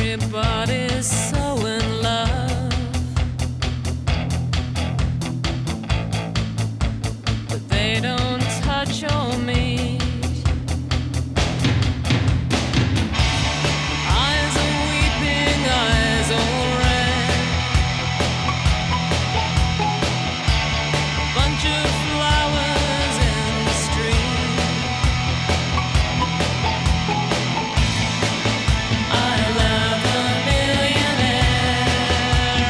Everybody's so in love, but they don't touch or meet. Eyes are weeping, eyes all red. Bunch of flowers in the street. I love a millionaire.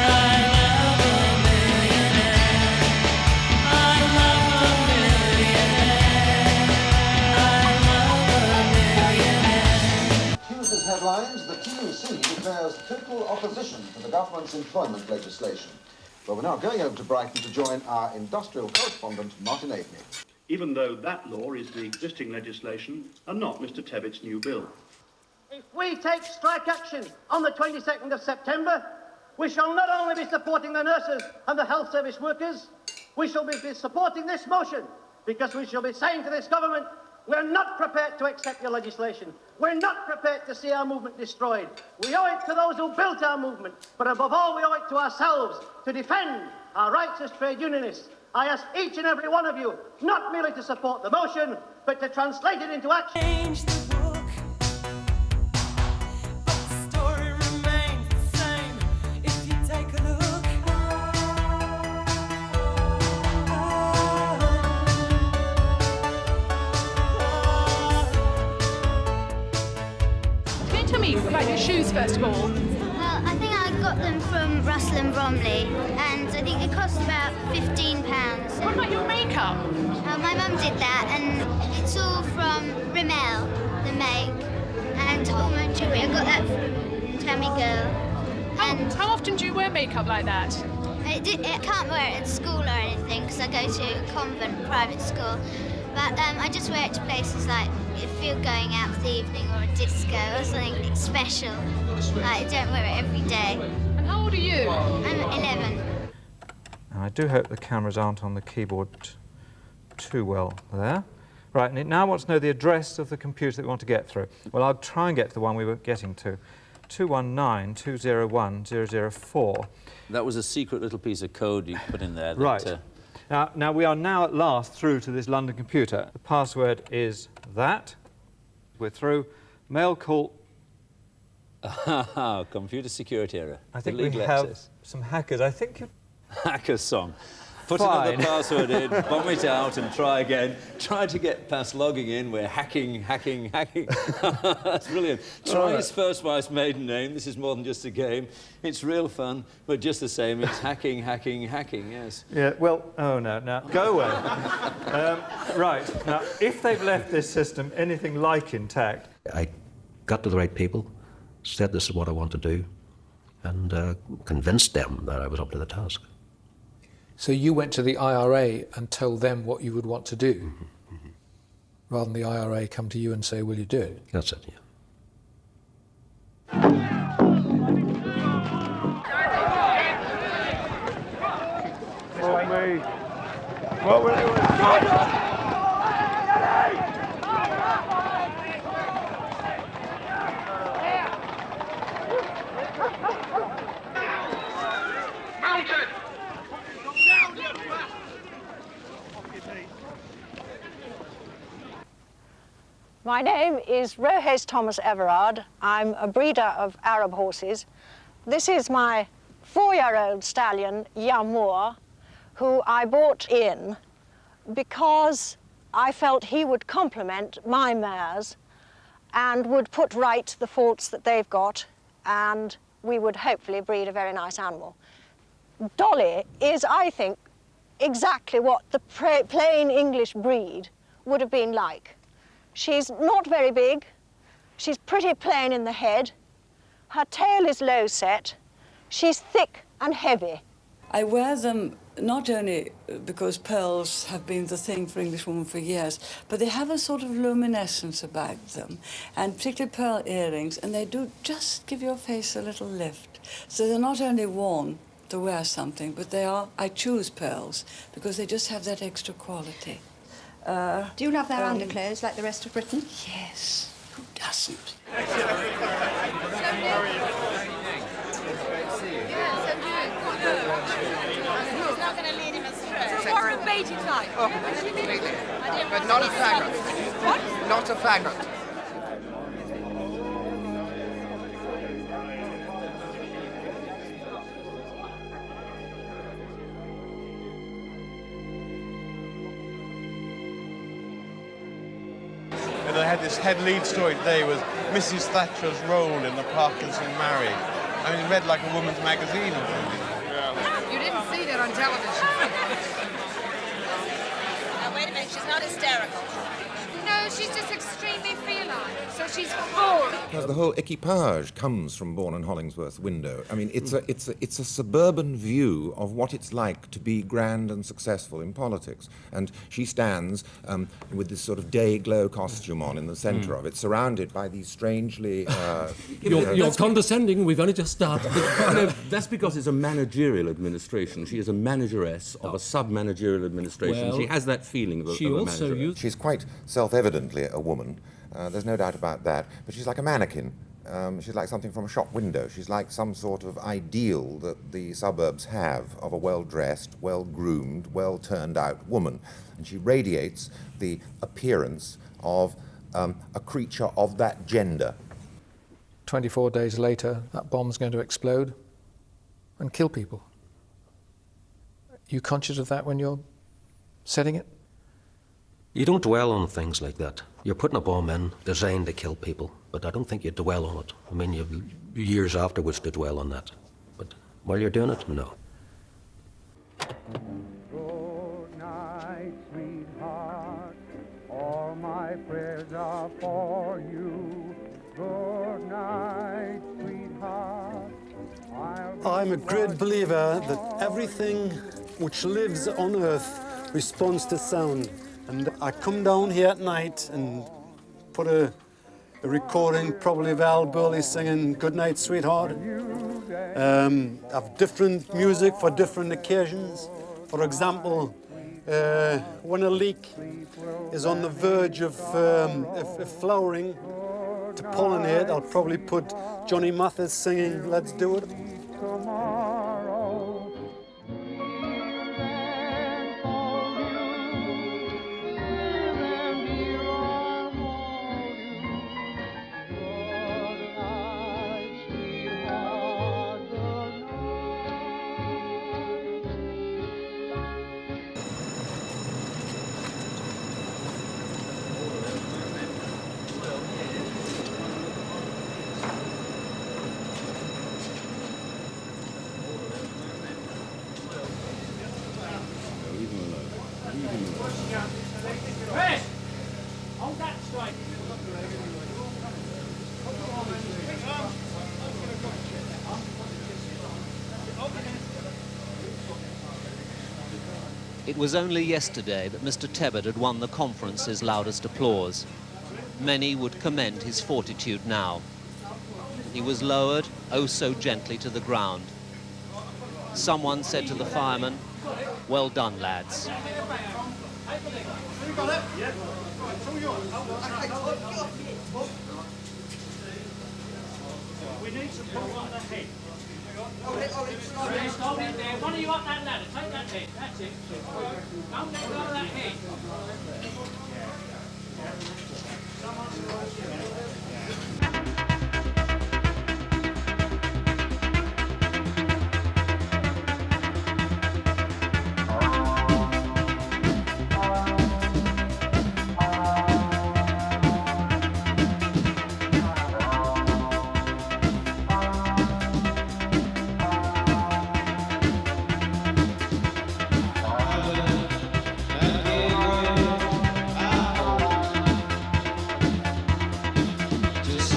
I love a millionaire. I love a millionaire. I love a millionaire. Tuesday's headlines, the TUC declares total opposition to the government's employment legislation. Well, we're now going over to Brighton to join our industrial correspondent, Martin Aveney. Even though that law is the existing legislation and not Mr Tebbett's new bill. If we take strike action on the 22nd of September, we shall not only be supporting the nurses and the health service workers, we shall be supporting this motion because we shall be saying to this government, we're not prepared to accept your legislation. We're not prepared to see our movement destroyed. We owe it to those who built our movement, but above all, we owe it to ourselves to defend our rights as trade unionists. I ask each and every one of you not merely to support the motion, but to translate it into action. Change the book, but the story remains the same. If you take a look. Can you tell me about your shoes first of all? Well, I think I got them from Russell Bromley, and I think it cost about £15. What about your makeup? My mum did that, and it's all from Rimmel, the make, and all my jewellery. I got that from Tammy Girl. How often do you wear makeup like that? I can't wear it at school or anything because I go to a convent private school, but I just wear it to places like if you're going out for the evening or a disco or something special. I don't wear it every day. And how old are you? I'm 11. Now, I do hope the cameras aren't on the keyboard too well there. Right, and it now wants to know the address of the computer that we want to get through. Well, I'll try and get to the one we were getting to. 219-201-004. That was a secret little piece of code you put in there. That, Right. Now, we are now at last through to this London computer. The password is that. We're through. Mail call. Computer security error. I think Illegal we have access. some hackers. I think you... Hacker song. Put Fine. another password in, bomb it out and try again. Try to get past logging in. We're hacking. That's brilliant. Try his first wife's maiden name. This is more than just a game. It's real fun, but just the same, it's hacking, yes. Yeah, well, oh no, now, go away. Right, now, if they've left this system anything like intact... I got to the right people, said this is what I want to do, and convinced them that I was up to the task. So you went to the IRA and told them what you would want to do, rather than the IRA come to you and say, will you do it? That's it, yeah. My name is Rohes Thomas Everard. I'm a breeder of Arab horses. This is my 4-year-old stallion, Yamour, who I bought in because I felt he would complement my mares and would put right the faults that they've got, and we would hopefully breed a very nice animal. Dolly is, I think, exactly what the plain English breed would have been like. She's not very big, she's pretty plain in the head, her tail is low set, she's thick and heavy. I wear them not only because pearls have been the thing for Englishwomen for years, but they have a sort of luminescence about them, and particularly pearl earrings, and they do just give your face a little lift. So they're not only worn to wear something, but they are, I choose pearls because they just have that extra quality. Do you love their underclothes like the rest of Britain? Yes. Who doesn't? baited type. Oh, completely. But not a faggot. What? Not a faggot. They had this head lead story today was Mrs. Thatcher's role in the Parkinson marriage. I mean, it read like a woman's magazine or something. Yeah. You didn't see that on television. Now, wait a minute, she's not hysterical. No, she's just extremely feline. So she's full. Because the whole equipage comes from Bourne and Hollingsworth's window. I mean, it's a suburban view of what it's like to be grand and successful in politics. And she stands with this sort of day-glow costume on in the centre of it, surrounded by these strangely... You're condescending. We've only just started. No, that's because it's a managerial administration. She is a manageress of a sub-managerial administration. Well, she has that feeling of a manager. She's quite self-evidently a woman. There's no doubt about that. But she's like a mannequin. She's like something from a shop window. She's like some sort of ideal that the suburbs have of a well-dressed, well-groomed, well-turned-out woman. And she radiates the appearance of a creature of that gender. 24 days later, that bomb's going to explode and kill people. You conscious of that when you're setting it? You don't dwell on things like that. You're putting a bomb in designed to kill people, but I don't think you dwell on it. I mean, you've years afterwards to dwell on that. But while you're doing it, no. Good night, sweetheart. All my prayers are for you. Good night, sweetheart. I'm a great believer that everything which lives on earth responds to sound. And I come down here at night and put a recording, probably of Al Burley singing Good Night, Sweetheart. I've different music for different occasions. For example, when a leek is on the verge of flowering to pollinate, I'll probably put Johnny Mathis singing Let's Do It. It was only yesterday that Mr. Tebbit had won the conference's loudest applause. Many would commend his fortitude now. He was lowered, oh so gently, to the ground. Someone said to the firemen, "Well done, lads." We need some pull on the head. Hold it there. One of you up that ladder. Take that head. That's it. Don't let go of that head. Just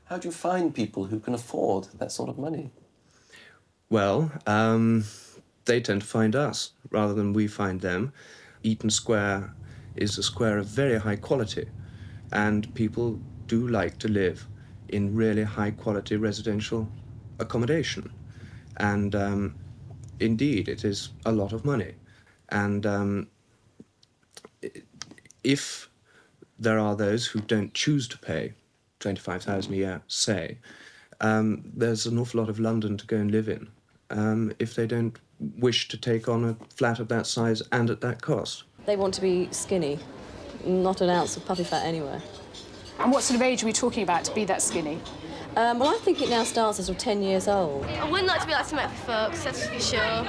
How do you find people who can afford that sort of money? Well, they tend to find us rather than we find them. Eaton Square is a square of very high quality, and people do like to live in really high quality residential accommodation. And indeed, it is a lot of money. And if there are those who don't choose to pay 25,000 a year, say, there's an awful lot of London to go and live in if they don't wish to take on a flat of that size and at that cost. They want to be skinny, not an ounce of puppy fat anywhere. And what sort of age are we talking about to be that skinny? Well, I think it now starts as sort of 10 years old. I wouldn't like to be like some folks, that's for sure.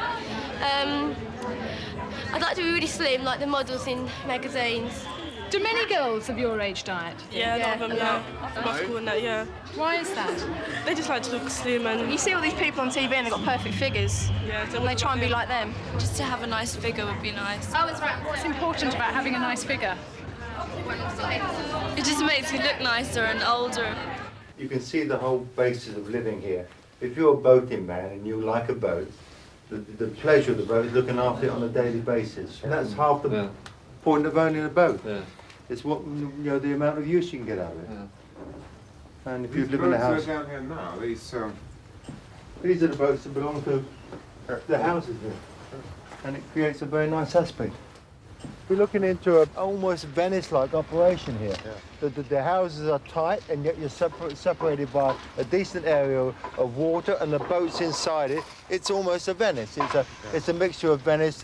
I'd like to be really slim, like the models in magazines. Do many girls of your age diet? Yeah, a lot of them now. After school and that, yeah. Why is that? They just like to look slim and... You see all these people on TV and they've got perfect figures. Yeah, and they try and be like them. Just to have a nice figure would be nice. Oh, it's right. What's important about having a nice figure? It just makes you look nicer and older. You can see the whole basis of living here. If you're a boating man and you like a boat, the pleasure of the boat is looking after it on a daily basis. And that's half the point of owning a boat. Yeah. It's what, you know, the amount of use you can get out of it. Yeah. And if you live in a house... down here now, these are the boats that belong to the houses here. And it creates a very nice aspect. We're looking into an almost Venice-like operation here. Yeah. The houses are tight, and yet you're separated by a decent area of water, and the boats inside it. It's almost a Venice. It's a mixture of Venice,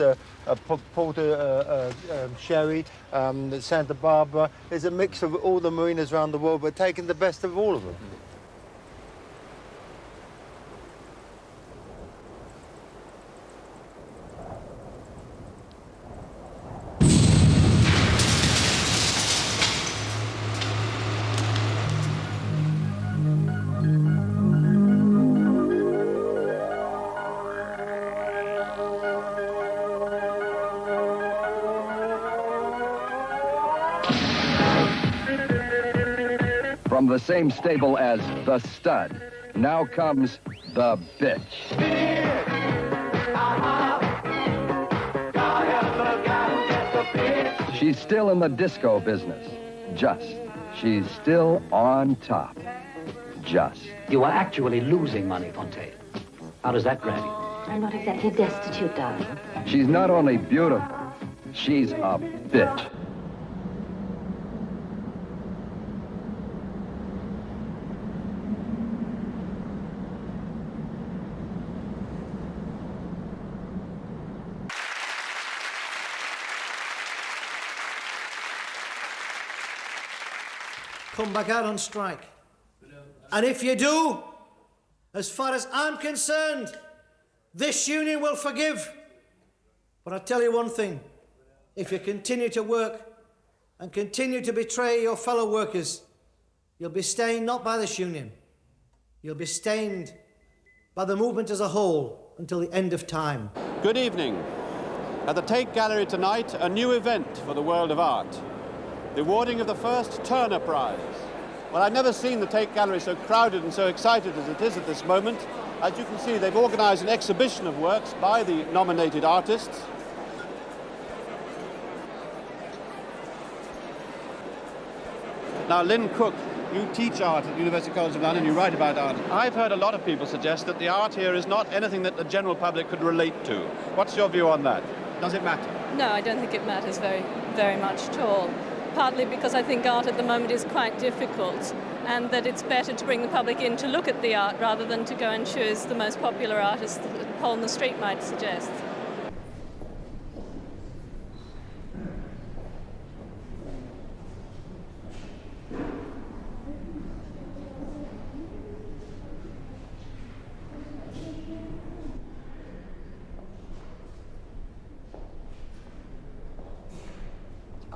Porto, Sherry, Santa Barbara. It's a mix of all the marinas around the world, but taking the best of all of them. From the same stable as the stud, now comes the bitch. She's still in the disco business. She's still on top. You are actually losing money, Fontaine. How does that grab you? I'm not exactly destitute, darling. She's not only beautiful, she's a bitch. Come back out on strike. And if you do, as far as I'm concerned, this union will forgive. But I tell you one thing, if you continue to work and continue to betray your fellow workers, you'll be stained not by this union, you'll be stained by the movement as a whole until the end of time. Good evening. At the Tate Gallery tonight, a new event for the world of art. The awarding of the first Turner Prize. Well, I've never seen the Tate Gallery so crowded and so excited as it is at this moment. As you can see, they've organised an exhibition of works by the nominated artists. Now, Lynn Cook, you teach art at University College London, you write about art. I've heard a lot of people suggest that the art here is not anything that the general public could relate to. What's your view on that? Does it matter? No, I don't think it matters very much at all. Partly because I think art at the moment is quite difficult, and that it's better to bring the public in to look at the art rather than to go and choose the most popular artist that a poll in the street might suggest.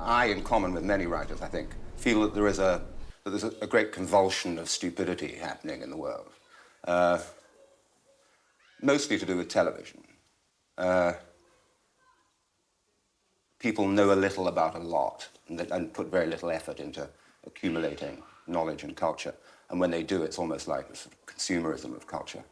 I, in common with many writers, I think, feel that there's a great convulsion of stupidity happening in the world, mostly to do with television. People know a little about a lot and put very little effort into accumulating knowledge and culture. And when they do, it's almost like a sort of consumerism of culture.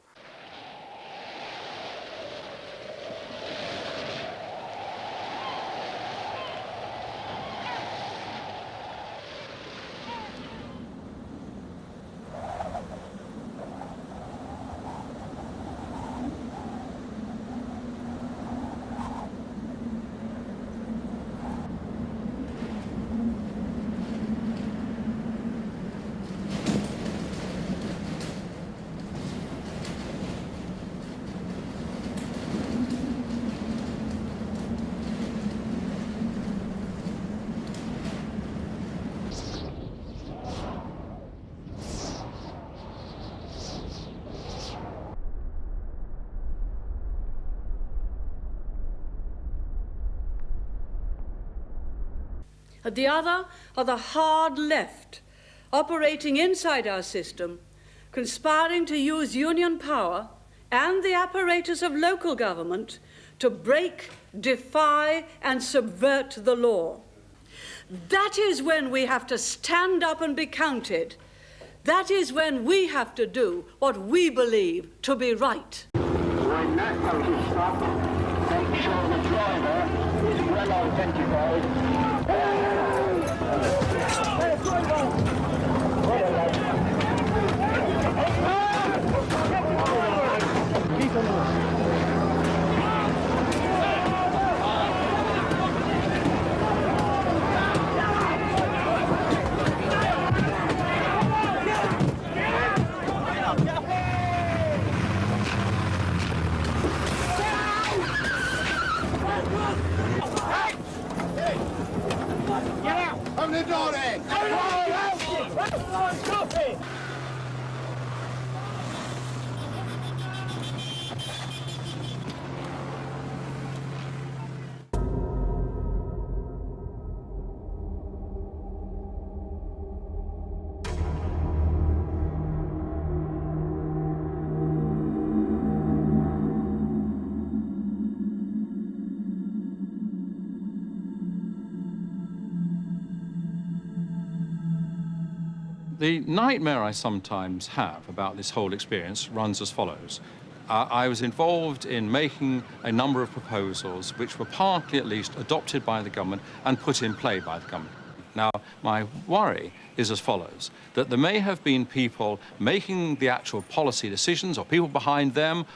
At the other are the hard left, operating inside our system, conspiring to use union power and the apparatus of local government to break, defy, and subvert the law. That is when we have to stand up and be counted. That is when we have to do what we believe to be right. When that boat is stopped, make sure the driver is well identified. Open the door then! The nightmare I sometimes have about this whole experience runs as follows. I was involved in making a number of proposals which were partly at least adopted by the government and put in play by the government. Now, my worry is as follows, that there may have been people making the actual policy decisions, or people behind them,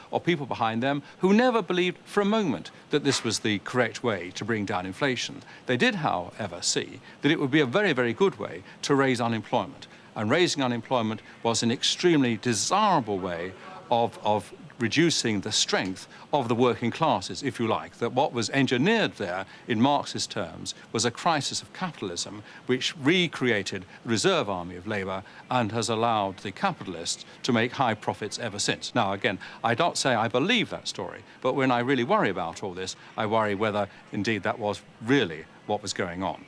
who never believed for a moment that this was the correct way to bring down inflation. They did, however, see that it would be a very, very good way to raise unemployment. And raising unemployment was an extremely desirable way of reducing the strength of the working classes, if you like. That what was engineered there, in Marxist terms, was a crisis of capitalism which recreated the reserve army of labour and has allowed the capitalists to make high profits ever since. Now, again, I don't say I believe that story, but when I really worry about all this, I worry whether, indeed, that was really what was going on.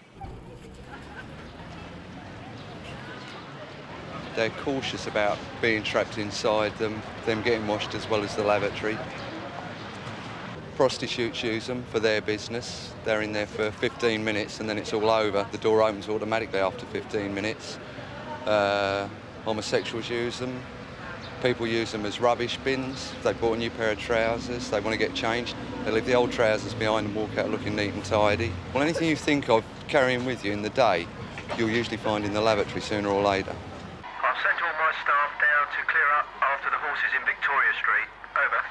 They're cautious about being trapped inside them getting washed as well as the lavatory. Prostitutes use them for their business. They're in there for 15 minutes and then it's all over. The door opens automatically after 15 minutes. Homosexuals use them. People use them as rubbish bins. If they bought a new pair of trousers, they want to get changed. They leave the old trousers behind and walk out looking neat and tidy. Well, anything you think of carrying with you in the day, you'll usually find in the lavatory sooner or later. I've sent all my staff down to clear up after the horses in Victoria Street. Over.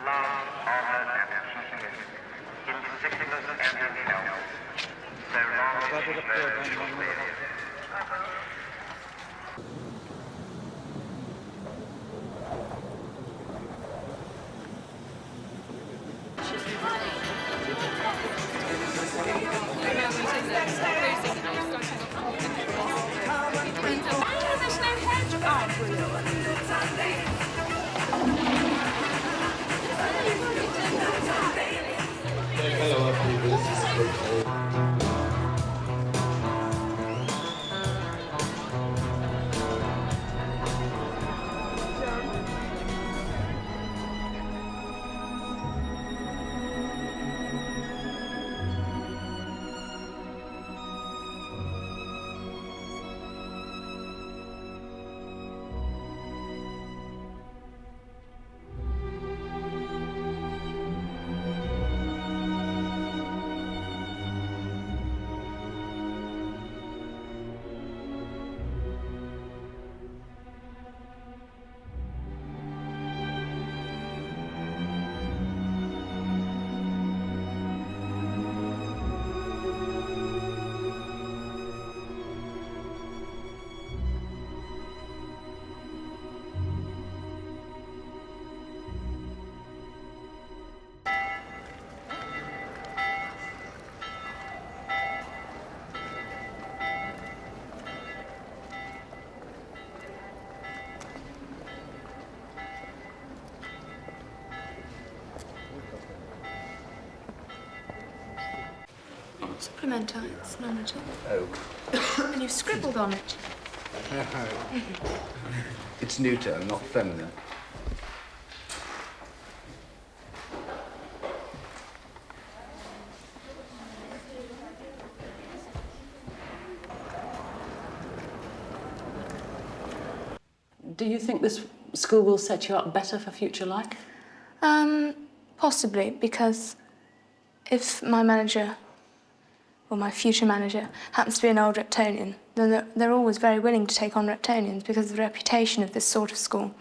Love, honour and peace, in sickness and in health, so long as his word shall live. Supplementer, it's none at all. Oh. And you've scribbled on it. It's neuter, not feminine. Do you think this school will set you up better for future life? Possibly, because if my manager, or my future manager, happens to be an old Reptonian, then they're always very willing to take on Reptonians because of the reputation of this sort of school.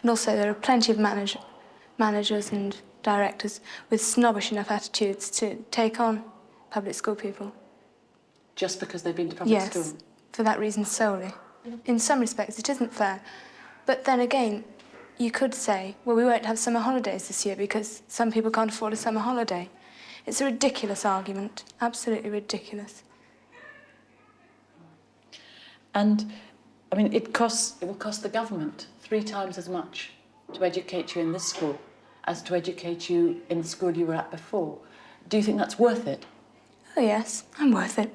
And also there are plenty of managers and directors with snobbish enough attitudes to take on public school people. Just because they've been to public school? Yes, for that reason solely. In some respects, it isn't fair. But then again, you could say, well, we won't have summer holidays this year because some people can't afford a summer holiday. It's a ridiculous argument, absolutely ridiculous. And, I mean, it will cost the government 3 times as much to educate you in this school as to educate you in the school you were at before. Do you think that's worth it? Oh, yes, I'm worth it.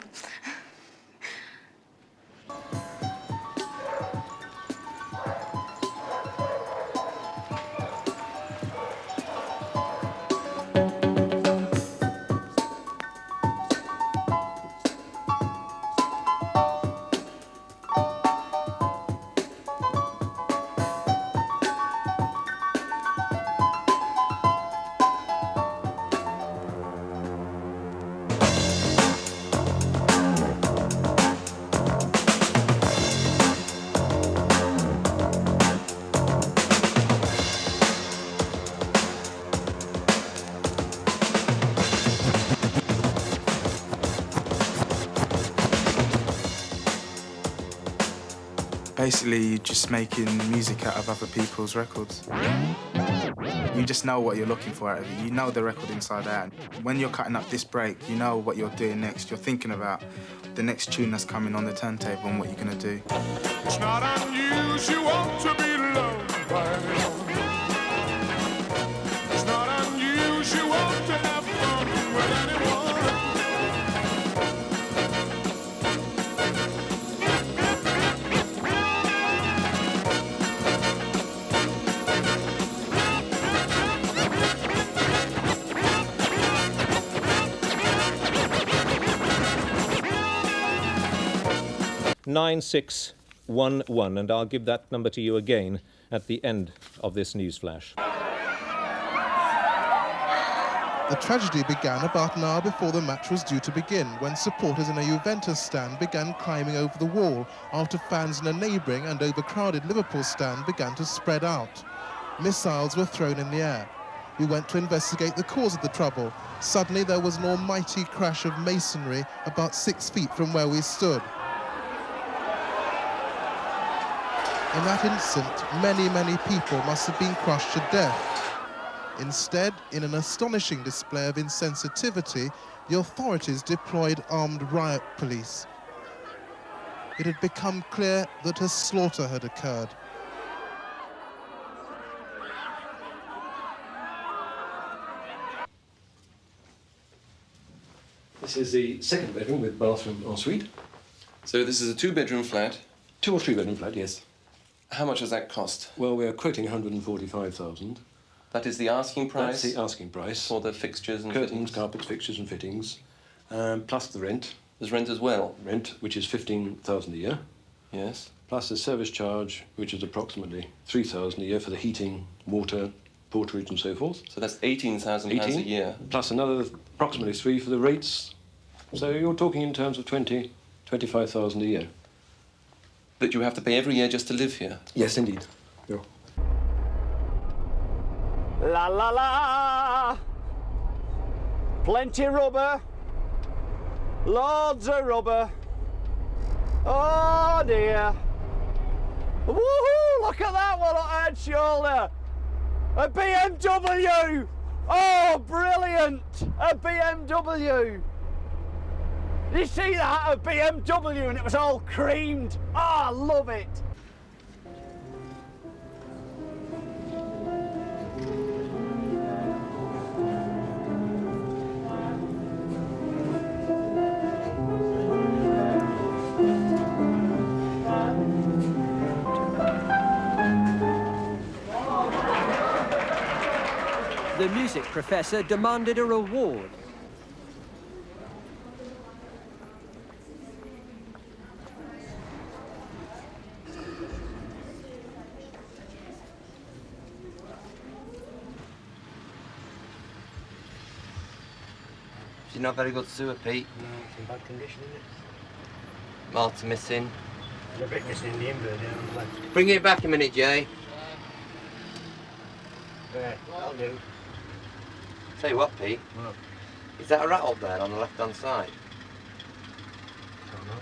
Basically, you're just making music out of other people's records. You just know what you're looking for out of it. You know the record inside out. When you're cutting up this break, you know what you're doing next. You're thinking about the next tune that's coming on the turntable and what you're going to do. It's not unusual to be loved by anyone. It's not unusual to have fun with anyone. (9611), and I'll give that number to you again at the end of this news flash. The tragedy began about an hour before the match was due to begin, when supporters in a Juventus stand began climbing over the wall after fans in a neighbouring and overcrowded Liverpool stand began to spread out. Missiles were thrown in the air. We went to investigate the cause of the trouble. Suddenly there was an almighty crash of masonry about 6 feet from where we stood. In that instant, many people must have been crushed to death. Instead, in an astonishing display of insensitivity, the authorities deployed armed riot police. It had become clear that a slaughter had occurred. This is the second bedroom with bathroom en suite. So this is a 2-bedroom flat? 2 or 3 bedroom flat, yes. How much does that cost? Well, we're quoting 145,000. That is the asking price? That's the asking price. For the fixtures and curtains, fittings? carpets, fixtures and fittings, plus the rent. There's rent as well? Rent, which is 15,000 a year. Yes. Plus the service charge, which is approximately 3,000 a year for the heating, water, porterage and so forth. So that's £18,000 a year? Plus another approximately 3 for the rates. So you're talking in terms of 25,000 a year. That you have to pay every year just to live here? Yes, indeed. Yeah. La la la! Plenty rubber. Loads of rubber. Oh dear. Woohoo! Look at that one on head shoulder. A BMW! Oh, brilliant! A BMW! Did you see that? A BMW and it was all creamed. Oh, I love it. the music professor demanded a reward. She's not very good sewer, Pete. No, it's in bad condition, isn't it? Motor missing. There's a bit missing in the invert there on the left. Bring it back a minute, Jay. There, that'll do. Tell you what, Pete. What? Is that a rat up there on the left-hand side? Don't know.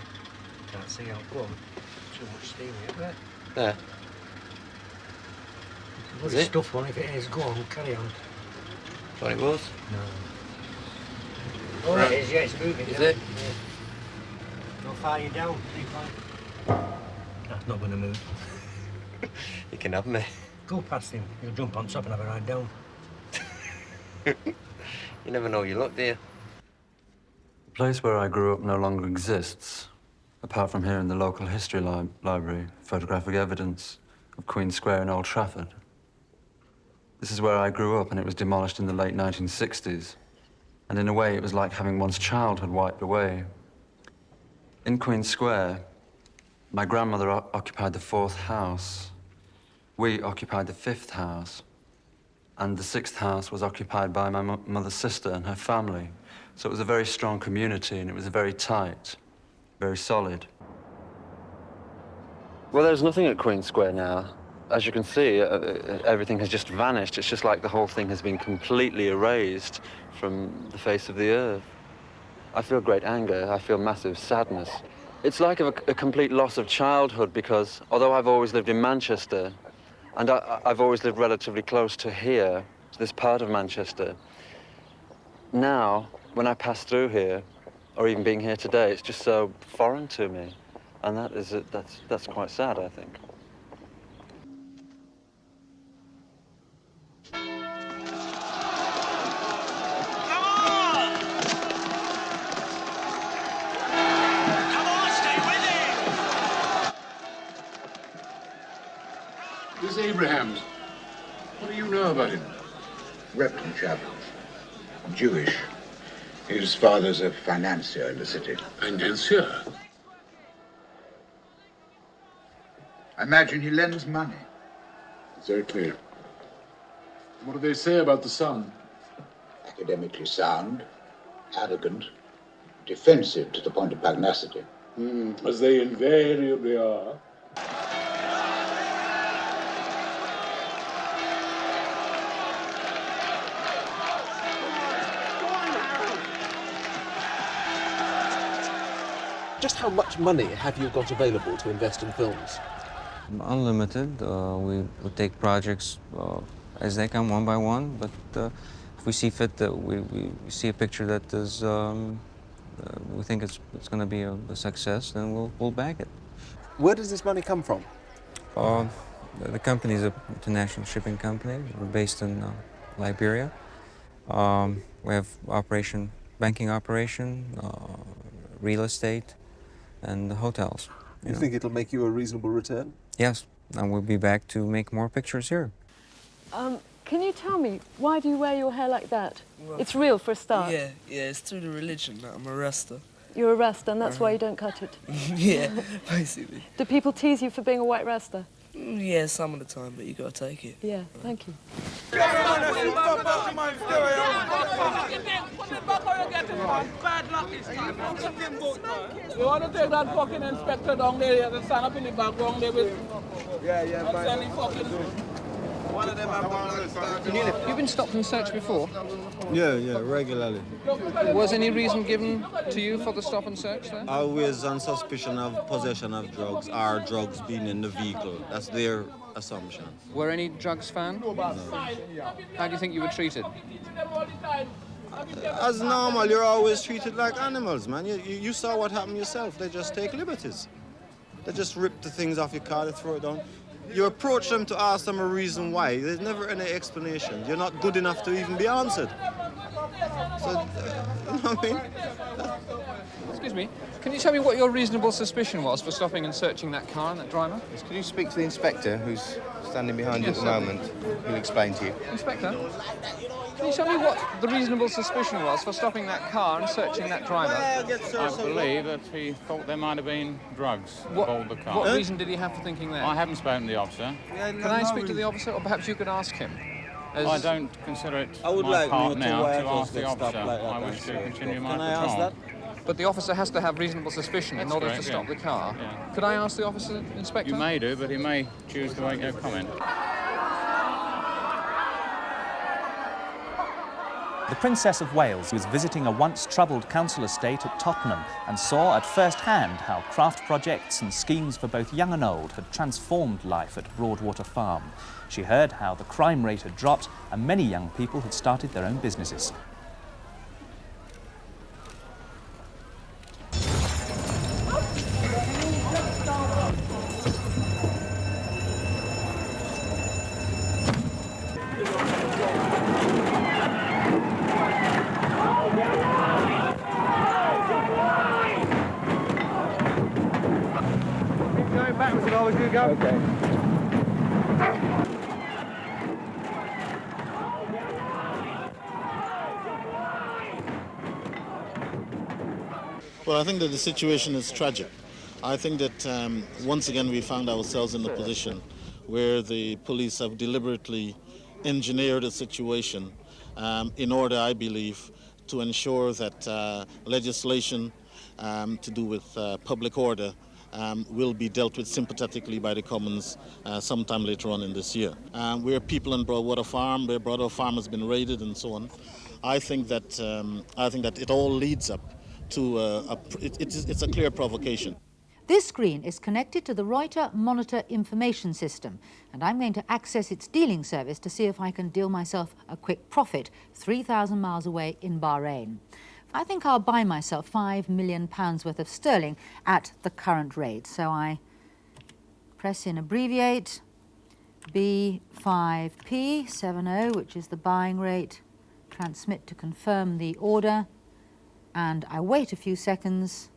Can't see how it goes. Too much steam here. There. What Is a it? stuff one if it is. Go on, carry on. Thought it was? No. Oh, Right. it is, yeah, it's moving. Is now. it? Yeah. How far are you down? That's not going to move. You can have me. Go past him. You'll jump on top and have a ride down. You never know your luck, do you? The place where I grew up no longer exists, apart from here in the local history library, photographic evidence of Queen Square in Old Trafford. This is where I grew up, and it was demolished in the late 1960s. And in a way, it was like having one's childhood wiped away. In Queen Square, my grandmother occupied the 4th house. We occupied the 5th house. And the 6th house was occupied by my mother's sister and her family. So it was a very strong community, and it was very tight, very solid. Well, there's nothing at Queen Square now. As you can see, everything has just vanished. It's just like the whole thing has been completely erased from the face of the earth. I feel great anger. I feel massive sadness. It's like a complete loss of childhood, because although I've always lived in Manchester, and I've always lived relatively close to here, to this part of Manchester, now, when I pass through here, or even being here today, it's just so foreign to me. And that's quite sad, I think. This Abrahams, what do you know about him? Repton chap. Jewish. His father's a financier in the city. Financier? I imagine he lends money. It's very clear. What do they say about the son? Academically sound, arrogant, defensive to the point of pugnacity. As they invariably are. Just how much money have you got available to invest in films? Unlimited. We take projects as they come, one by one, but if we see fit that we see a picture that is, we think it's going to be a success, then we'll back it. Where does this money come from? The company is an international shipping company. We're based in Liberia. We have banking operation, real estate, and hotels. You think it'll make you a reasonable return? Yes, and we'll be back to make more pictures here. Can you tell me, why do you wear your hair like that? Well, it's real for a start. Yeah, it's through the religion. I'm a rasta. You're a rasta, and that's why you don't cut it? Yeah, basically. Do people tease you for being a white rasta? Yeah, some of the time, but you gotta take it. Yeah, thank you. You want to take that fucking inspector down there and stand up in the background there with... One of them have You've been stopped and searched before? Yeah, regularly. Was any reason given to you for the stop and search there? Always on suspicion of possession of drugs or drugs being in the vehicle. That's their assumption. Were any drugs found? No. How do you think you were treated? As normal, you're always treated like animals, man. You saw what happened yourself. They just take liberties. They just rip the things off your car, they throw it down. You approach them to ask them a reason why. There's never any explanation. You're not good enough to even be answered. So, you know what I mean? Excuse me, can you tell me what your reasonable suspicion was for stopping and searching that car and that driver? Could you speak to the inspector who's standing behind you at the moment. He'll explain to you. Inspector, can you tell me what the reasonable suspicion was for stopping that car and searching that driver? I believe that he thought there might have been drugs aboard the car. What reason did he have for thinking that? I haven't spoken to the officer. Can I speak to the officer, or perhaps you could ask him? I don't consider it I would my like part me to now wear to ask the stuff officer. like that I then, wish to so continue my can I patrol. ask that? But the officer has to have reasonable suspicion in That's order correct, to stop yeah. the car. Yeah. Could I ask the officer, Inspector? You may do, but he may choose to make no comment. The Princess of Wales was visiting a once troubled council estate at Tottenham and saw at first hand how craft projects and schemes for both young and old had transformed life at Broadwater Farm. She heard how the crime rate had dropped and many young people had started their own businesses. Going backwards and always do go. Okay. Well, I think that the situation is tragic. I think that once again we found ourselves in a position where the police have deliberately engineered a situation in order, I believe, to ensure that legislation to do with public order will be dealt with sympathetically by the Commons sometime later on in this year. We're people in Broadwater Farm, where Broadwater Farm has been raided and so on. I think that it all leads up to it's a clear provocation. This screen is connected to the Reuters Monitor information system, and I'm going to access its dealing service to see if I can deal myself a quick profit 3,000 miles away in Bahrain. I think I'll buy myself £5 million worth of sterling at the current rate. So I press in abbreviate B5P70, which is the buying rate, transmit to confirm the order, and I wait a few seconds.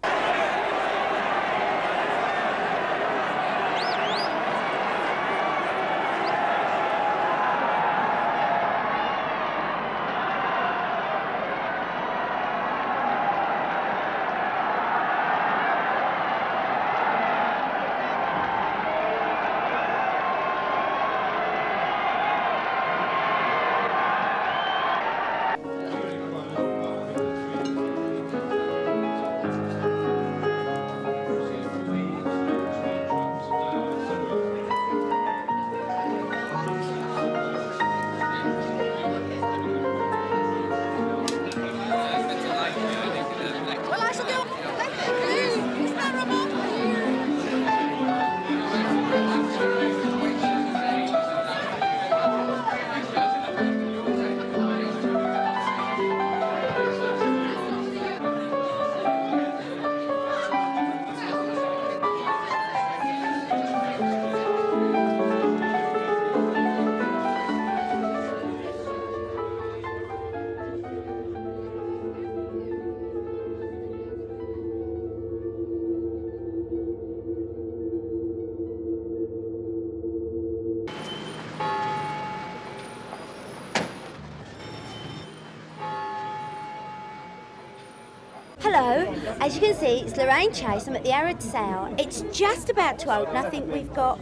Hello, as you can see, it's Lorraine Chase. I'm at the Arad sale. It's just about to open. I think we've got,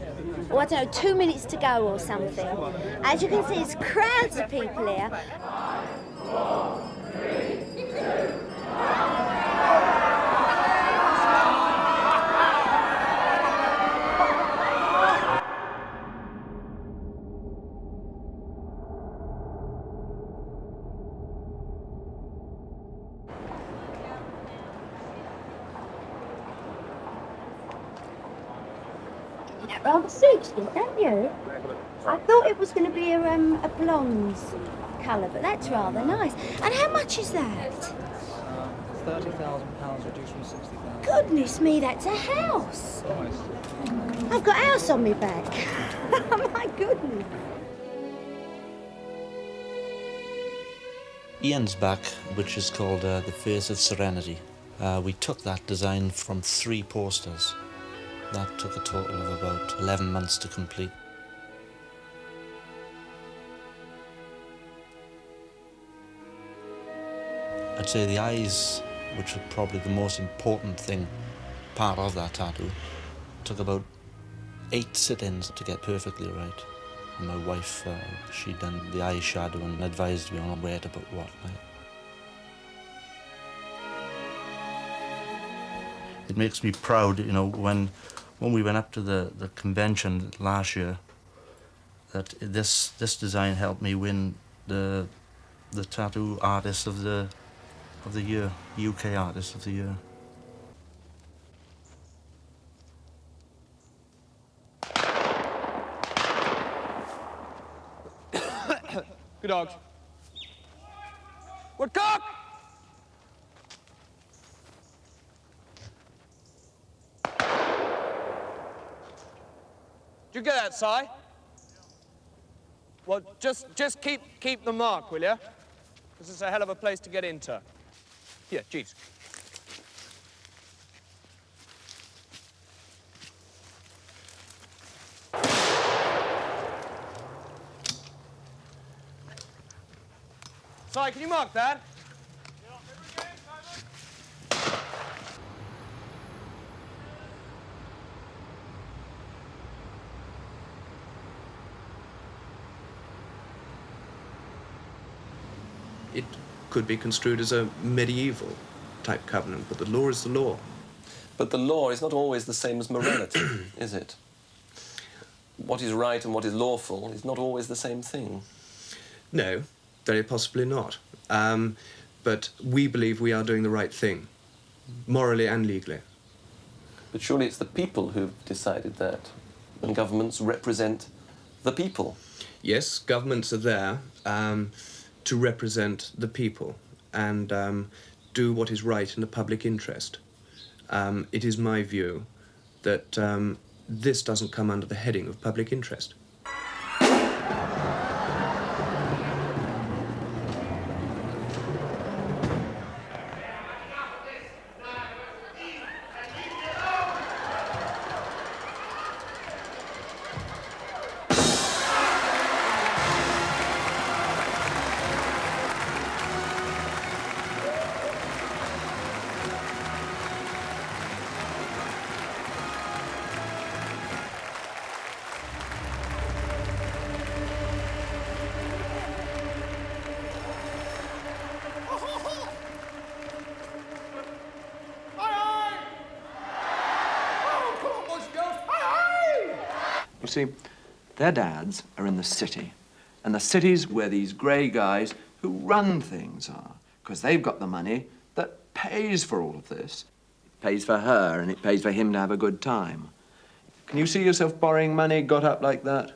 oh, I don't know, 2 minutes to go or something. As you can see, there's crowds of people here. 4, 3, 2, 1. Rather suits you, don't you? I thought it was going to be a blonde colour, but that's rather nice. And how much is that? £30,000 reduced from 60,000. Goodness me, that's a house. I've got a house on my back. My goodness. Ian's back, which is called The Face of Serenity. We took that design from 3 posters. That took a total of about 11 months to complete. I'd say the eyes, which were probably the most important part of that tattoo, took about 8 sit-ins to get perfectly right. And my wife, she'd done the eyeshadow and advised me on where to put what. It makes me proud, you know, when we went up to the convention last year, that this design helped me win the tattoo artist of the year, UK artist of the year. Good dogs. Woodcock! Did you get that, Si? Well, just keep the mark, will you? This is a hell of a place to get into. Here, jeez. Si, can you mark that? It could be construed as a medieval type covenant, but the law is the law. But the law is not always the same as morality, is it? What is right and what is lawful is not always the same thing. No, very possibly not. But we believe we are doing the right thing, morally and legally. But surely it's the people who've decided that, and governments represent the people. Yes, governments are there to represent the people and do what is right in the public interest. It is my view that this doesn't come under the heading of public interest. You see, their dads are in the city, and the city's where these grey guys who run things are, because they've got the money that pays for all of this. It pays for her, and it pays for him to have a good time. Can you see yourself borrowing money got up like that?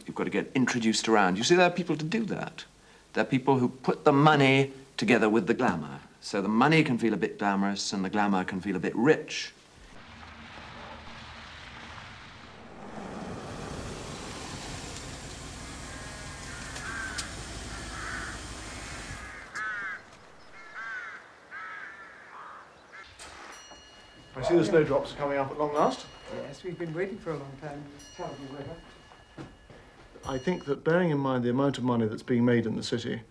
You've got to get introduced around. You see, there are people to do that. There are people who put the money together with the glamour, so the money can feel a bit glamorous and the glamour can feel a bit rich. I see the snowdrops are coming up at long last. Yes, we've been waiting for a long time. It's terrible weather. I think that bearing in mind the amount of money that's being made in the city,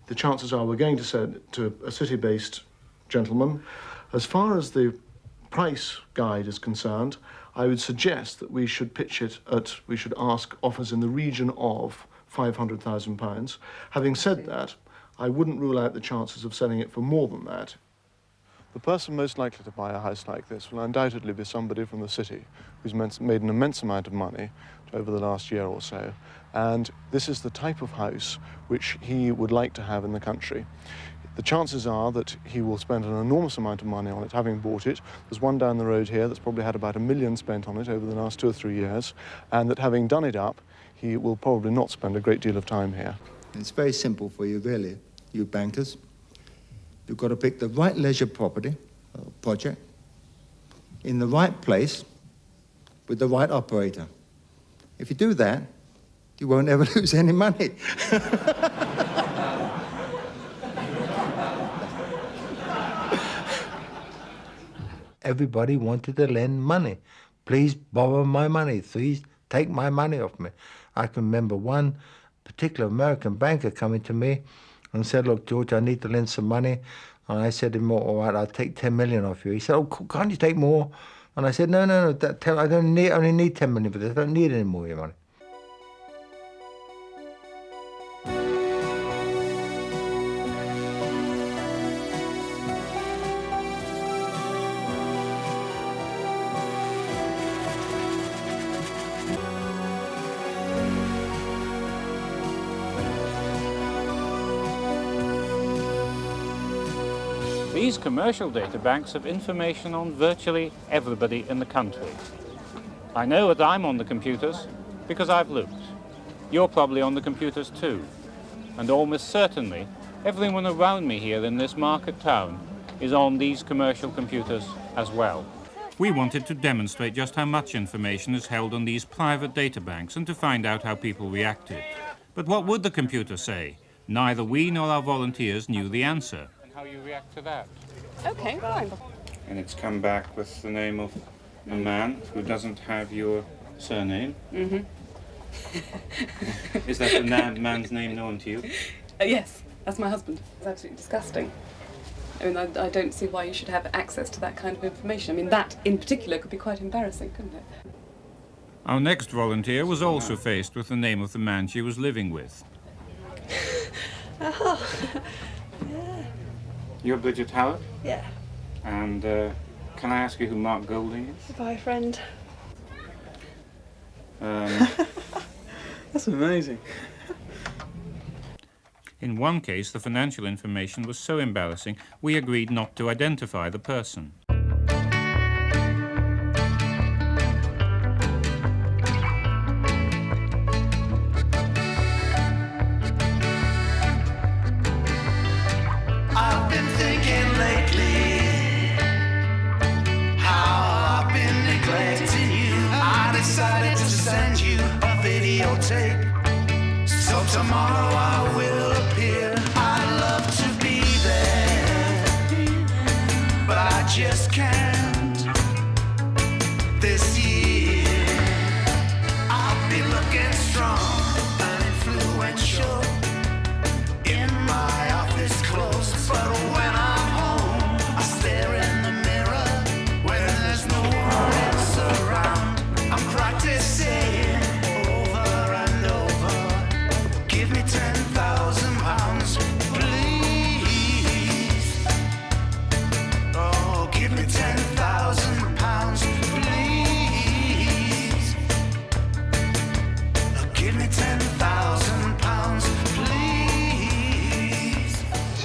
the chances are we're going to send to a city-based gentleman. As far as the price guide is concerned, I would suggest that we should pitch it at, we should ask offers in the region of £500,000. Having said that, I wouldn't rule out the chances of selling it for more than that. The person most likely to buy a house like this will undoubtedly be somebody from the city who's made an immense amount of money over the last year or so, and this is the type of house which he would like to have in the country. The chances are that he will spend an enormous amount of money on it, having bought it. There's one down the road here that's probably had about £1 million spent on it over the last 2 or 3 years, and that having done it up, he will probably not spend a great deal of time here. It's very simple for you, really, you bankers. You've got to pick the right leisure property, project, in the right place, with the right operator. If you do that, you won't ever lose any money. Everybody wanted to lend money. Please borrow my money. Please take my money off me. I can remember one particular American banker coming to me and said, look, George, I need to lend some money. And I said to him, all right, I'll take 10 million off you. He said, oh, can't you take more? And I said, no, I only need 10 million for this. I don't need any more of your money. These commercial data banks have information on virtually everybody in the country. I know that I'm on the computers because I've looked. You're probably on the computers too. And almost certainly, everyone around me here in this market town is on these commercial computers as well. We wanted to demonstrate just how much information is held on these private data banks and to find out how people reacted. But what would the computer say? Neither we nor our volunteers knew the answer. How you react to that? Okay, fine. And it's come back with the name of a man who doesn't have your surname. Mm-hmm. Is that the man's name known to you? Yes, that's my husband. It's absolutely disgusting. I mean, I don't see why you should have access to that kind of information. I mean, that in particular could be quite embarrassing, couldn't it? Our next volunteer was also faced with the name of the man she was living with. Oh, yeah. You're Bridget Howard? Yeah. And can I ask you who Mark Golding is? Bye, friend. That's amazing. In one case, the financial information was so embarrassing, we agreed not to identify the person. I've been thinking lately how I've been neglecting you. I decided to send you a videotape, so tomorrow I will appear. I'd love to be there, but I just can't. This year I'll be looking strong and influential in my office clothes, but when I'm home, I stare in the mirror when there's no one else around. I'm practicing over and over. Give me £10,000, please. Oh, give me £10,000, please. Oh, give me £10,000, please.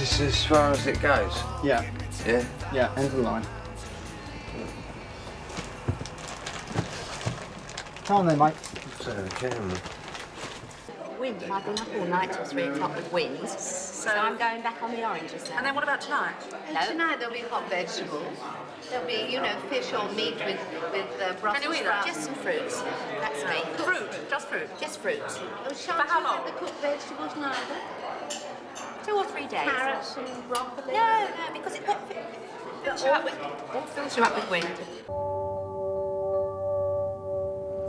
Is this as far as it goes? Yeah. Yeah? Yeah, end of the line. Come on then, mate. Wind. I've been up all night till 3 o'clock with winds, so I'm going back on the oranges now. And then what about tonight? Tonight there'll be hot vegetables. There'll be, you know, fish or meat with Brussels Can you eat that? sprouts. Just some fruits. That's me. Fruit? Just fruit? Just fruits. Oh, shan't For how you long? have the cooked vegetables neither? 2 or 3 days. Carrots and broccoli? No, because it fills you up with wind.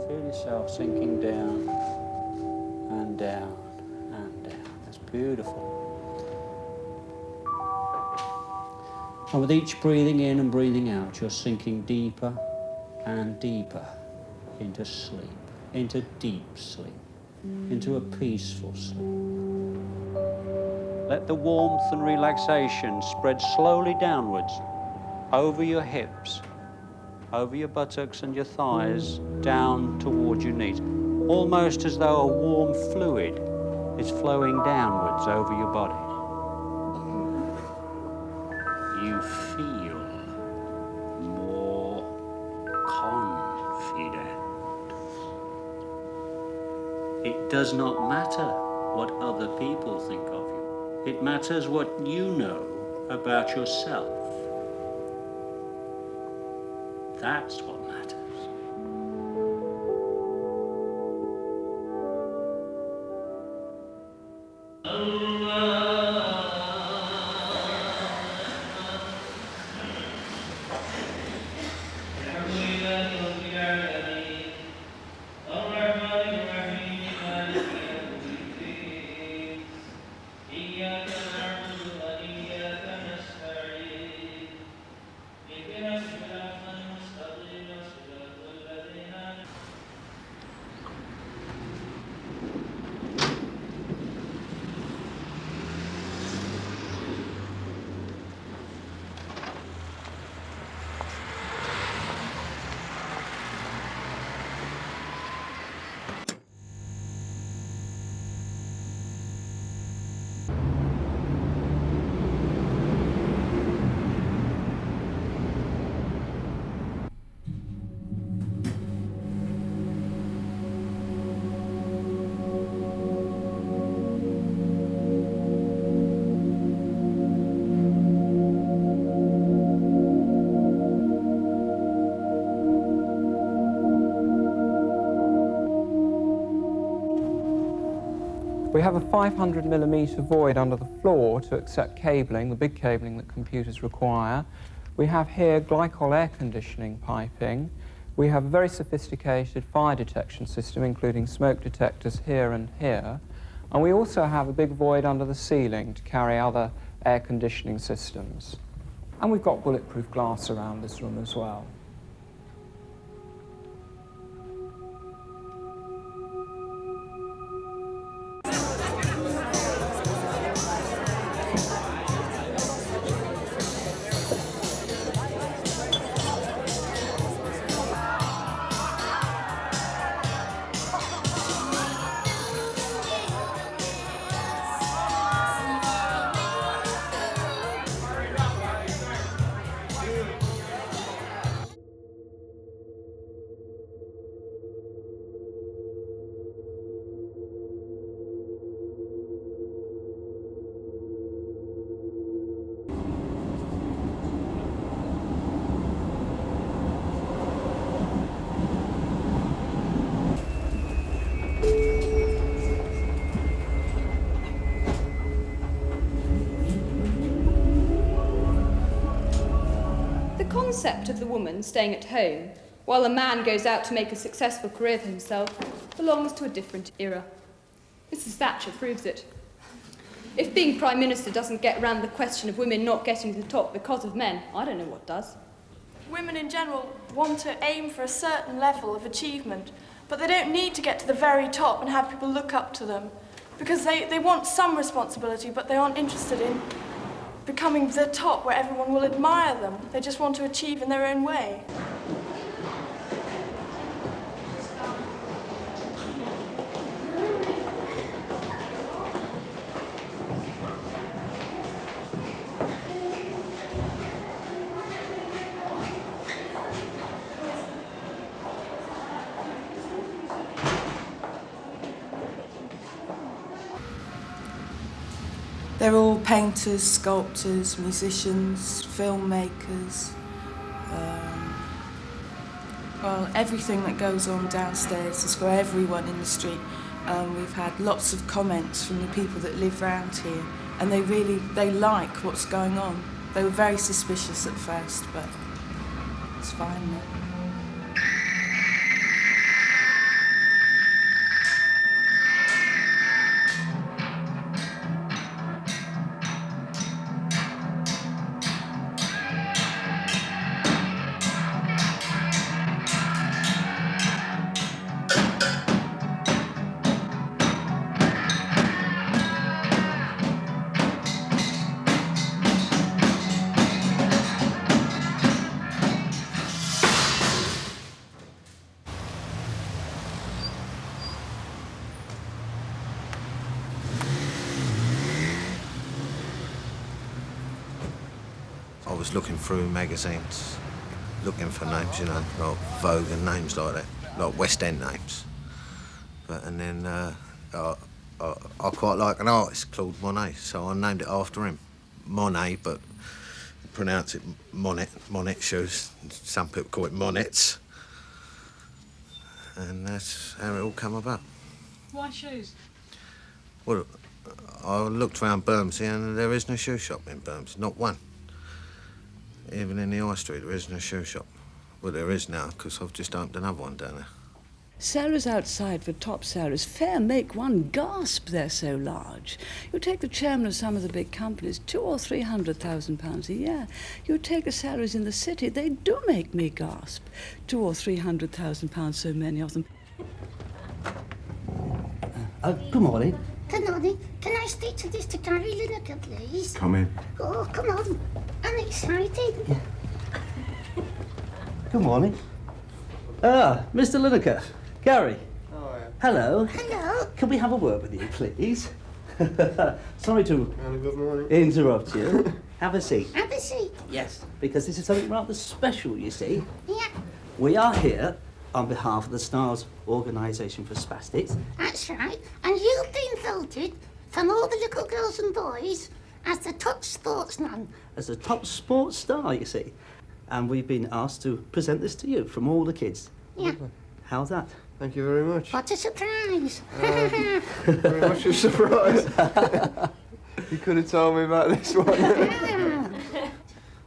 Feel yourself sinking down and down and down. That's beautiful. And with each breathing in and breathing out, you're sinking deeper and deeper into sleep, into deep sleep, into a peaceful sleep. Let the warmth and relaxation spread slowly downwards over your hips, over your buttocks and your thighs, down towards your knees, almost as though a warm fluid is flowing downwards over your body. You feel more confident. It does not matter what other people think of you. It matters what you know about yourself. That's what matters. We have a 500mm void under the floor to accept cabling, the big cabling that computers require. We have here glycol air conditioning piping. We have a very sophisticated fire detection system, including smoke detectors here and here. And we also have a big void under the ceiling to carry other air conditioning systems. And we've got bulletproof glass around this room as well. The concept of the woman staying at home while a man goes out to make a successful career for himself belongs to a different era. Mrs. Thatcher proves it. If being Prime Minister doesn't get round the question of women not getting to the top because of men, I don't know what does. Women in general want to aim for a certain level of achievement, but they don't need to get to the very top and have people look up to them, because they want some responsibility, but they aren't interested in becoming the top where everyone will admire them. They just want to achieve in their own way. They're all painters, sculptors, musicians, filmmakers. Well, everything that goes on downstairs is for everyone in the street. We've had lots of comments from the people that live round here, and they like what's going on. They were very suspicious at first, but it's fine now. I was looking through magazines, looking for names, you know, like Vogue and names like that, like West End names. And then I quite like an artist called Monet, so I named it after him. Monet, but pronounce it Monet, Monet shoes. Some people call it Monets. And that's how it all come about. Why shoes? Well, I looked around Bermondsey and there is no shoe shop in Bermondsey, not one. Even in the high street, there is no shoe shop. Well, there is now, because I've just opened another one down there. Sarah's outside for top Sarah's. Fair make one gasp, they're so large. You take the chairman of some of the big companies, £200,000 or £300,000 a year. You take the salaries in the city, they do make me gasp. £200,000 or £300,000, so many of them. Good morning. Good morning. Can I speak to Mr. Gary Lineker, please? Come in. Oh, come on. I'm excited. Good morning. Mr. Lineker. Gary. Oh, yeah. Hello. Hello. Can we have a word with you, please? Sorry to interrupt you. Have a seat. Have a seat. Yes, because this is something rather special, you see. Yeah. We are here on behalf of the STARS Organisation for Spastics. That's right. And you've been voted from all the little girls and boys as the top sportsman. As a top sports star, you see. And we've been asked to present this to you from all the kids. Yeah. How's that? Thank you very much. What a surprise! Very much a surprise. You could have told me about this one.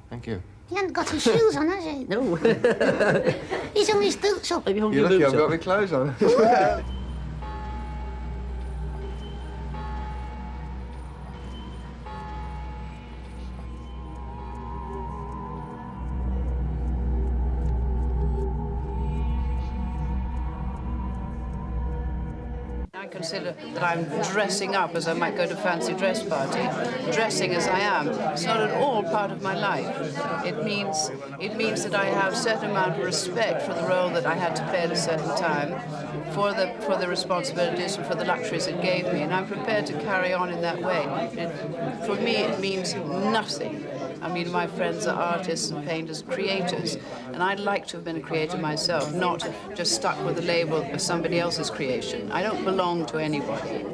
Thank you. He hasn't got his shoes on, has he? No. He's on his boots up. Maybe hung You're your lucky boots I've up. got my clothes on as well. I consider that I'm dressing up as I might go to a fancy dress party. Dressing as I am. It's not at all part of my life. It means that I have a certain amount of respect for the role that I had to play at a certain time, for the responsibilities and for the luxuries it gave me, and I'm prepared to carry on in that way. For me, it means nothing. I mean, my friends are artists and painters, creators, and I'd like to have been a creator myself, not just stuck with the label of somebody else's creation. I don't belong to anybody.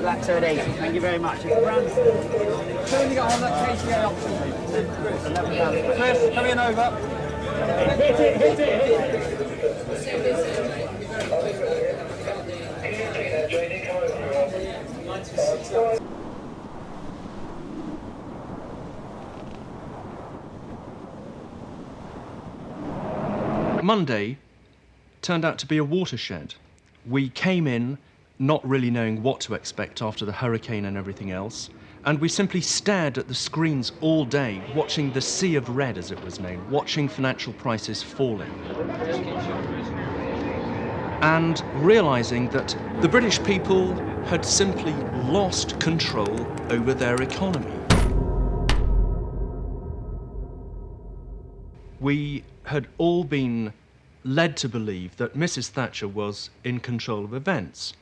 Black at 80. Thank you very much. It's brand. Turn you on that KTA option. Chris, come in over. Hit it. Monday turned out to be a watershed. We came in not really knowing what to expect after the hurricane and everything else, and we simply stared at the screens all day, watching the sea of red, as it was known, watching financial prices falling, and realizing that the British people had simply lost control over their economy. We had all been led to believe that Mrs. Thatcher was in control of events.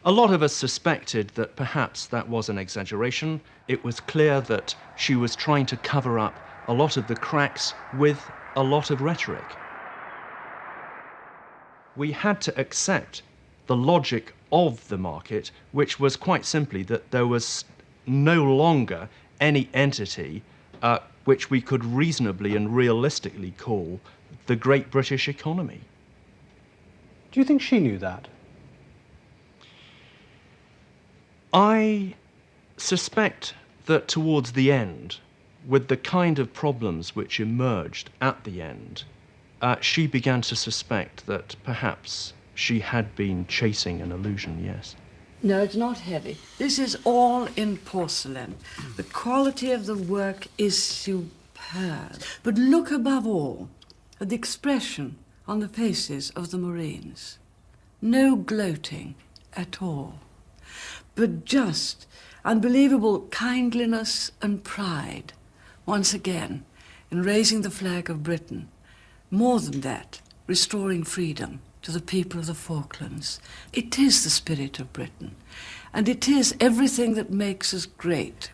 A lot of us suspected that perhaps that was an exaggeration. It was clear that she was trying to cover up a lot of the cracks with a lot of rhetoric. We had to accept the logic of the market, which was quite simply that there was no longer any entity which we could reasonably and realistically call the Great British Economy. Do you think she knew that? I suspect that towards the end, with the kind of problems which emerged at the end, she began to suspect that perhaps she had been chasing an illusion, yes. No, it's not heavy. This is all in porcelain. The quality of the work is superb. But look above all at the expression on the faces of the Marines. No gloating at all, but just unbelievable kindliness and pride, once again, in raising the flag of Britain. More than that, restoring freedom to the people of the Falklands. It is the spirit of Britain, and it is everything that makes us great.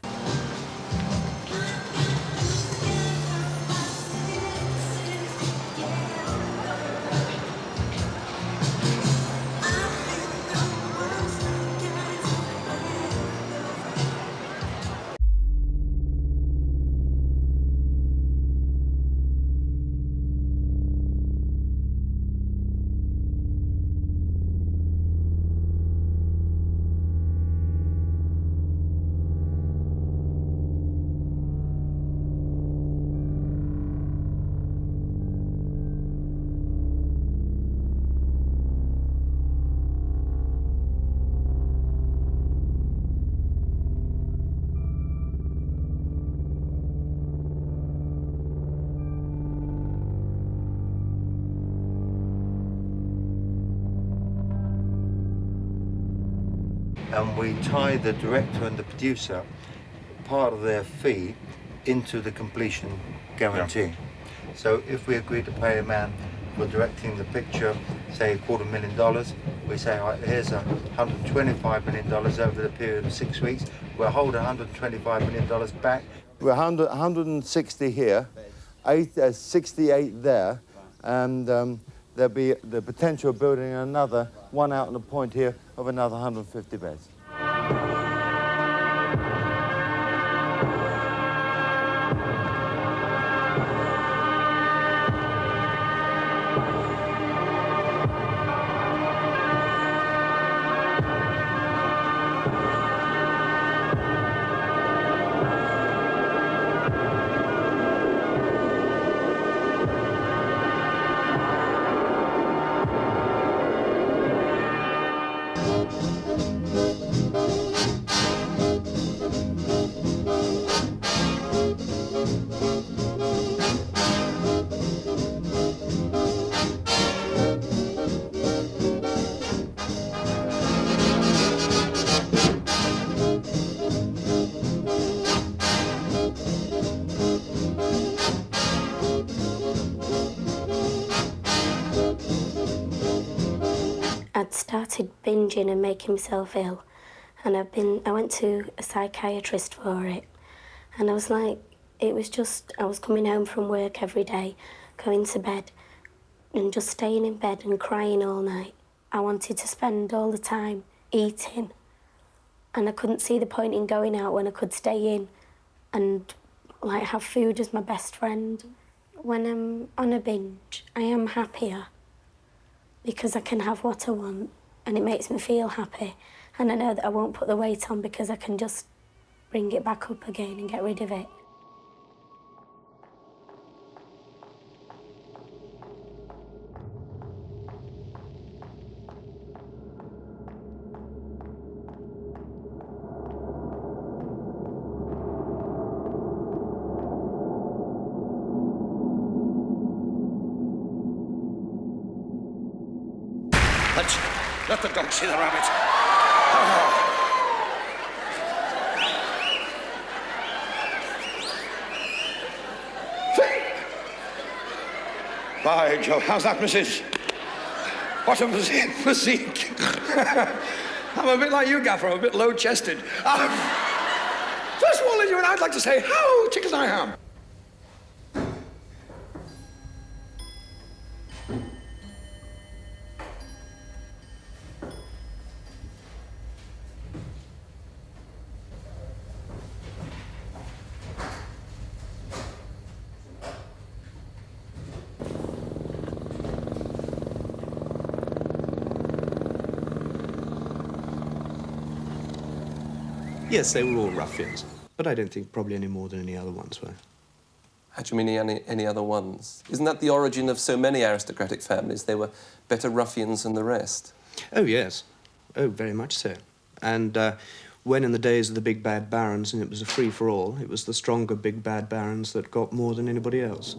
And we tie the director and the producer part of their fee into the completion guarantee. So if we agree to pay a man for directing the picture, say $250,000. We say, all right, here's $125 million over the period of 6 weeks. We'll hold $125 million back. We're 160 here, 68 there, and there'll be the potential of building another one out on the point here of another 150 beds. I'd started binging and making myself ill, and I went to a psychiatrist for it, and I was like, it was just, I was coming home from work every day, going to bed, and just staying in bed and crying all night. I wanted to spend all the time eating, and I couldn't see the point in going out when I could stay in and like have food as my best friend. When I'm on a binge, I am happier, because I can have what I want and it makes me feel happy. And I know that I won't put the weight on because I can just bring it back up again and get rid of it. Let the dog see the rabbit. By Jove, how's that, Mrs.? What a physique. I'm a bit like you, Gaffer, I'm a bit low-chested. First of all, Lydia, I'd like to say how tickled I am. Yes, they were all ruffians, but I don't think probably any more than any other ones were. How do you mean any other ones? Isn't that the origin of so many aristocratic families? They were better ruffians than the rest. Oh, yes. Oh, very much so. And when in the days of the big bad barons and it was a free-for-all, it was the stronger big bad barons that got more than anybody else.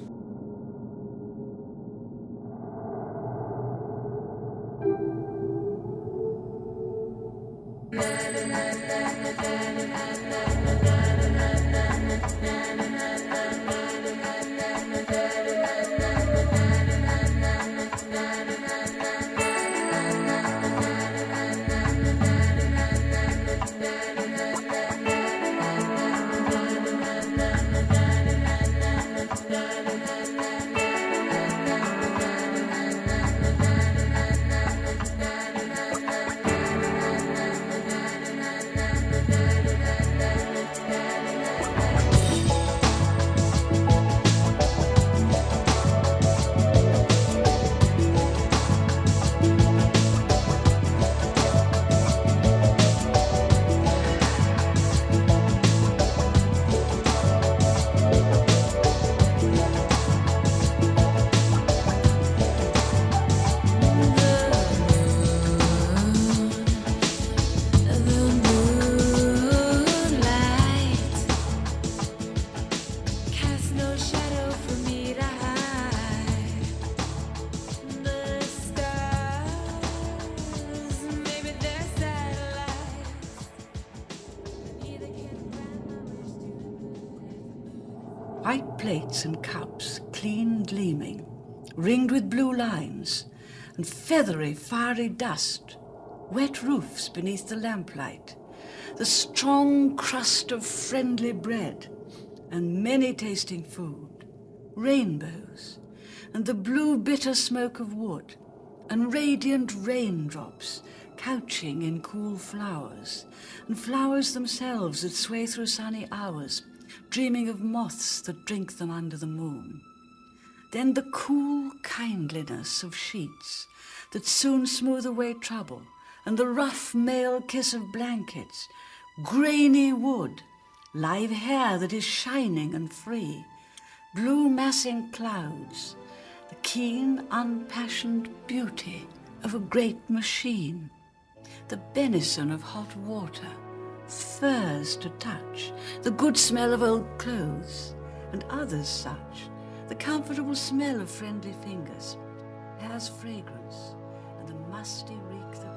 White plates and cups, clean gleaming, ringed with blue lines, and feathery, fiery dust, wet roofs beneath the lamplight, the strong crust of friendly bread, and many tasting food, rainbows, and the blue bitter smoke of wood, and radiant raindrops couching in cool flowers, and flowers themselves that sway through sunny hours, dreaming of moths that drink them under the moon. Then the cool kindliness of sheets that soon smooth away trouble, and the rough male kiss of blankets, grainy wood, live hair that is shining and free, blue massing clouds, the keen, unimpassioned beauty of a great machine, the benison of hot water, furs to touch, the good smell of old clothes, and others such, the comfortable smell of friendly fingers, hair's fragrance, and the musty reek that